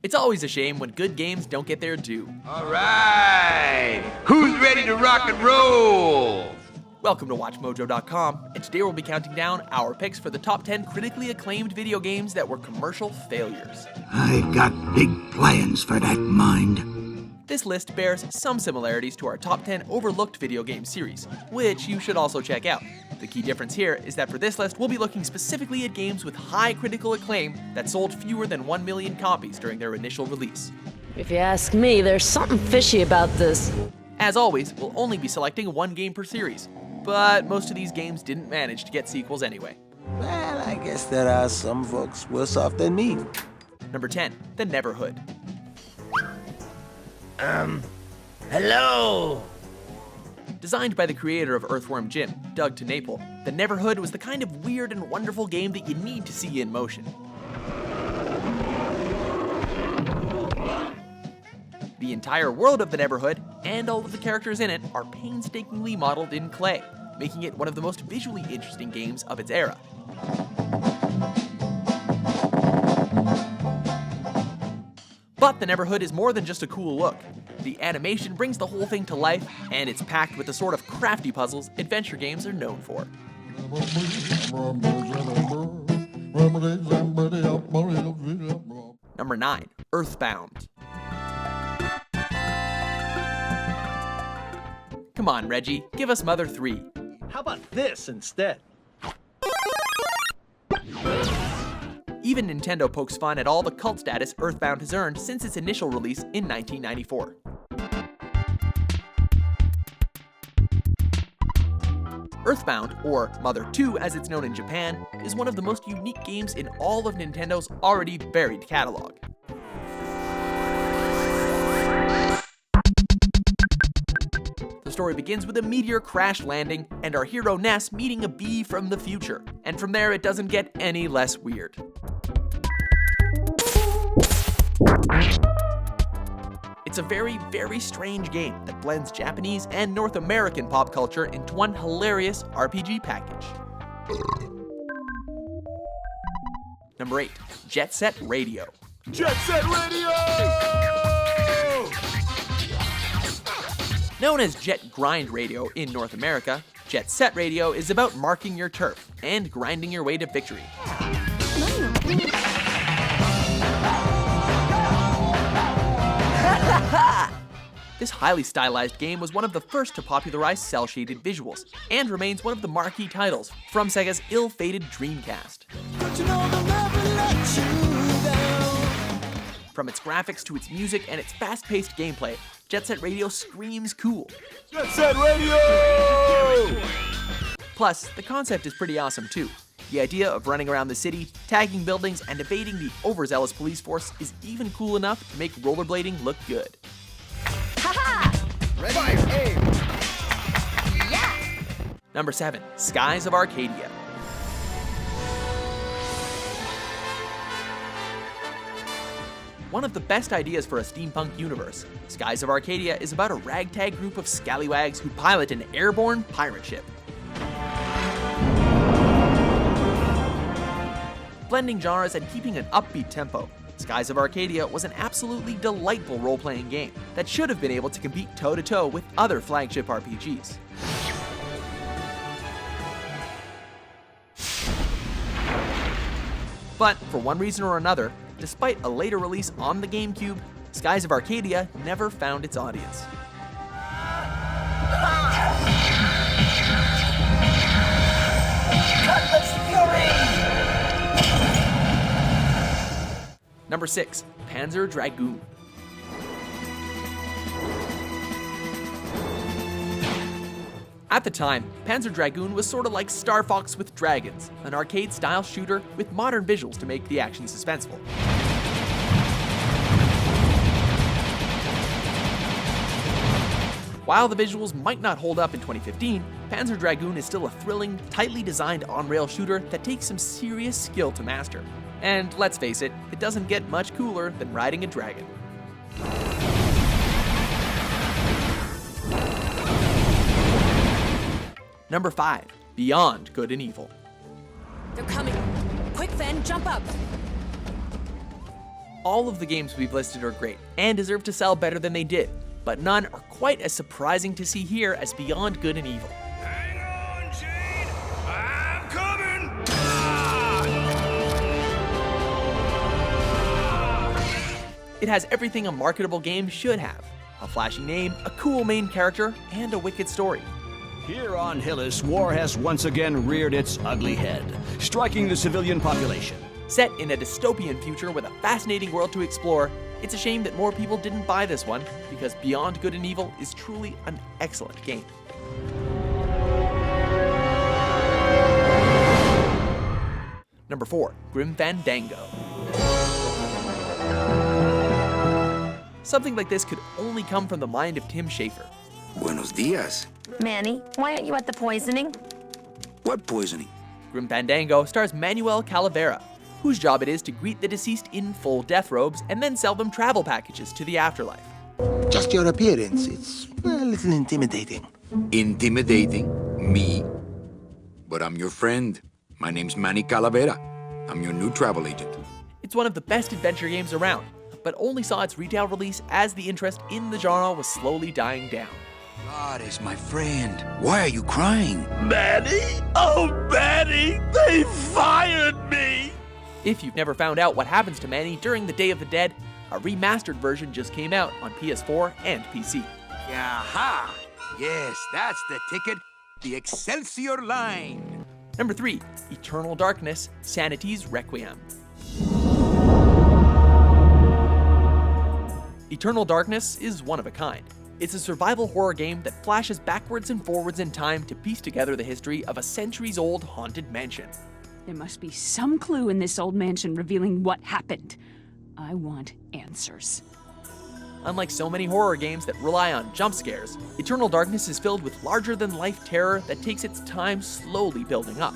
It's always a shame when good games don't get their due. All right, who's ready to rock and roll? Welcome to WatchMojo.com, and today we'll be counting down our picks for the top 10 critically acclaimed video games that were commercial failures. I got big plans for that mind. This list bears some similarities to our top 10 overlooked video game series, which you should also check out. The key difference here is that for this list, we'll be looking specifically at games with high critical acclaim that sold fewer than 1 million copies during their initial release. If you ask me, there's something fishy about this. As always, we'll only be selecting one game per series, but most of these games didn't manage to get sequels anyway. Well, I guess there are some folks worse off than me. Number 10, The Neverhood. Hello? Designed by the creator of Earthworm Jim, Doug TenNapel, The Neverhood was the kind of weird and wonderful game that you need to see in motion. The entire world of The Neverhood, and all of the characters in it, are painstakingly modeled in clay, making it one of the most visually interesting games of its era. But The Neverhood is more than just a cool look. The animation brings the whole thing to life, and it's packed with the sort of crafty puzzles adventure games are known for. Number 9, Earthbound. Come on, Reggie, give us Mother 3. How about this instead? Even Nintendo pokes fun at all the cult status Earthbound has earned since its initial release in 1994. Earthbound, or Mother 2 as it's known in Japan, is one of the most unique games in all of Nintendo's already buried catalog. The story begins with a meteor crash landing and our hero Ness meeting a bee from the future, and from there it doesn't get any less weird. It's a very, very strange game that blends Japanese and North American pop culture into one hilarious RPG package. Number 8, Jet Set Radio. Jet Set Radio! Known as Jet Grind Radio in North America, Jet Set Radio is about marking your turf and grinding your way to victory. This highly stylized game was one of the first to popularize cel-shaded visuals, and remains one of the marquee titles from Sega's ill-fated Dreamcast. From its graphics to its music and its fast-paced gameplay, Jet Set Radio screams cool. Jet Set Radio! Plus, the concept is pretty awesome too. The idea of running around the city, tagging buildings, and evading the overzealous police force is even cool enough to make rollerblading look good. Ready, fire, aim! Yeah! Number 7, Skies of Arcadia. One of the best ideas for a steampunk universe, Skies of Arcadia is about a ragtag group of scallywags who pilot an airborne pirate ship. Blending genres and keeping an upbeat tempo, Skies of Arcadia was an absolutely delightful role-playing game that should have been able to compete toe-to-toe with other flagship RPGs. But for one reason or another, despite a later release on the GameCube, Skies of Arcadia never found its audience. Cutlass Fury! Number 6, Panzer Dragoon. At the time, Panzer Dragoon was sort of like Star Fox with dragons, an arcade-style shooter with modern visuals to make the action suspenseful. While the visuals might not hold up in 2015, Panzer Dragoon is still a thrilling, tightly designed on-rail shooter that takes some serious skill to master. And let's face it, it doesn't get much cooler than riding a dragon. Number 5, Beyond Good and Evil. They're coming. Quick, Fen, jump up. All of the games we've listed are great, and deserve to sell better than they did, but none are quite as surprising to see here as Beyond Good and Evil. Hang on, Jade! I'm coming! It has everything a marketable game should have: a flashy name, a cool main character, and a wicked story. Here on Hillis, war has once again reared its ugly head, striking the civilian population. Set in a dystopian future with a fascinating world to explore, it's a shame that more people didn't buy this one, because Beyond Good and Evil is truly an excellent game. Number 4, Grim Fandango. Something like this could only come from the mind of Tim Schafer. Buenos dias. Manny, why aren't you at the poisoning? What poisoning? Grim Fandango stars Manuel Calavera, whose job it is to greet the deceased in full death robes and then sell them travel packages to the afterlife. Just your appearance, it's a little intimidating. Intimidating? Me? But I'm your friend. My name's Manny Calavera. I'm your new travel agent. It's one of the best adventure games around, but only saw its retail release as the interest in the genre was slowly dying down. God is my friend. Why are you crying? Manny? Oh, Manny! They fired me! If you've never found out what happens to Manny during the Day of the Dead, a remastered version just came out on PS4 and PC. Aha! Yes, that's the ticket. The Excelsior line. Number 3, Eternal Darkness, Sanity's Requiem. Eternal Darkness is one of a kind. It's a survival horror game that flashes backwards and forwards in time to piece together the history of a centuries-old haunted mansion. There must be some clue in this old mansion revealing what happened. I want answers. Unlike so many horror games that rely on jump scares, Eternal Darkness is filled with larger-than-life terror that takes its time slowly building up.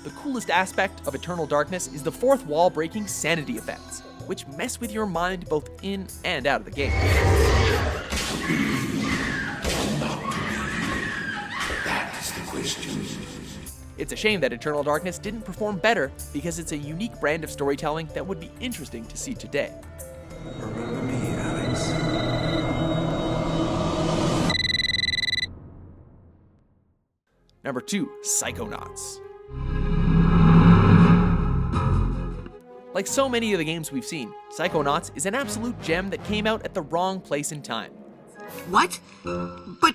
The coolest aspect of Eternal Darkness is the fourth wall-breaking sanity effects, which mess with your mind both in and out of the game. That is the question. It's a shame that Eternal Darkness didn't perform better, because it's a unique brand of storytelling that would be interesting to see today. Remember me, Alex. Number 2, Psychonauts. Like so many of the games we've seen, Psychonauts is an absolute gem that came out at the wrong place and time. What? But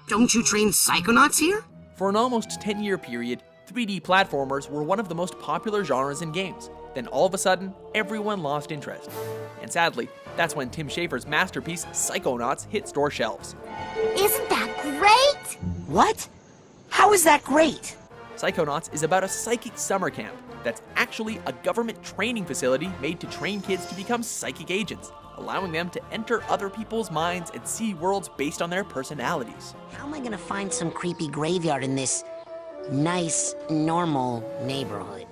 don't you train Psychonauts here? For an almost 10-year period, 3D platformers were one of the most popular genres in games. Then all of a sudden, everyone lost interest. And sadly, that's when Tim Schafer's masterpiece, Psychonauts, hit store shelves. Isn't that great? What? How is that great? Psychonauts is about a psychic summer camp that's actually a government training facility made to train kids to become psychic agents, allowing them to enter other people's minds and see worlds based on their personalities. How am I gonna find some creepy graveyard in this nice, normal neighborhood?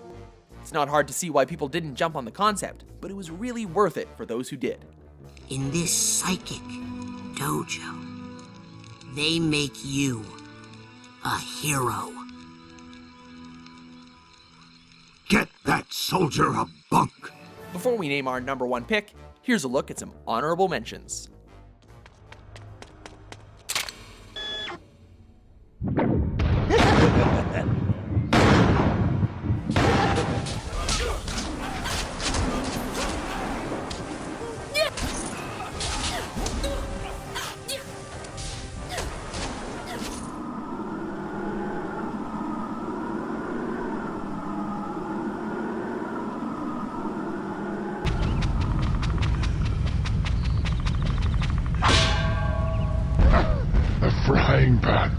It's not hard to see why people didn't jump on the concept, but it was really worth it for those who did. In this psychic dojo, they make you a hero. Get that soldier a bunk. Before we name our number 1 pick, here's a look at some honorable mentions. Frying pan.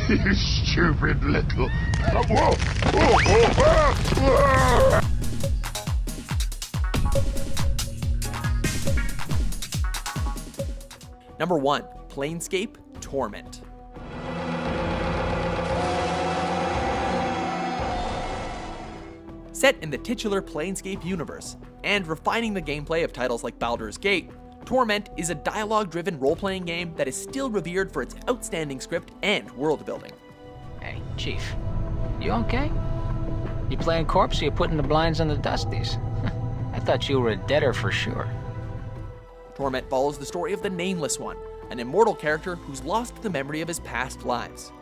You stupid little... Number 1, Planescape Torment. Set in the titular Planescape universe, and refining the gameplay of titles like Baldur's Gate, Torment is a dialogue-driven role-playing game that is still revered for its outstanding script and world building. Chief, you okay? You playing corpse or you putting the blinds on the dusties? I thought you were a deader for sure. Torment follows the story of the Nameless One, an immortal character who's lost the memory of his past lives.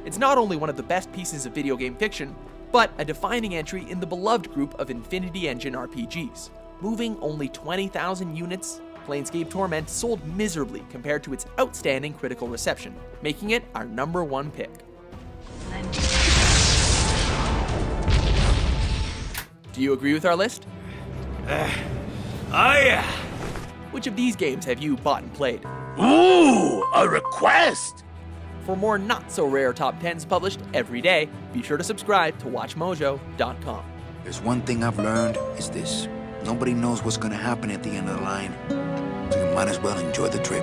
It's not only one of the best pieces of video game fiction, but a defining entry in the beloved group of Infinity Engine RPGs. Moving only 20,000 units, Planescape Torment sold miserably compared to its outstanding critical reception, making it our #1 pick. Do you agree with our list? Which of these games have you bought and played? Ooh, a request! For more not-so-rare top 10s published every day, be sure to subscribe to WatchMojo.com. There's one thing I've learned, is this. Nobody knows what's gonna happen at the end of the line, so you might as well enjoy the trip.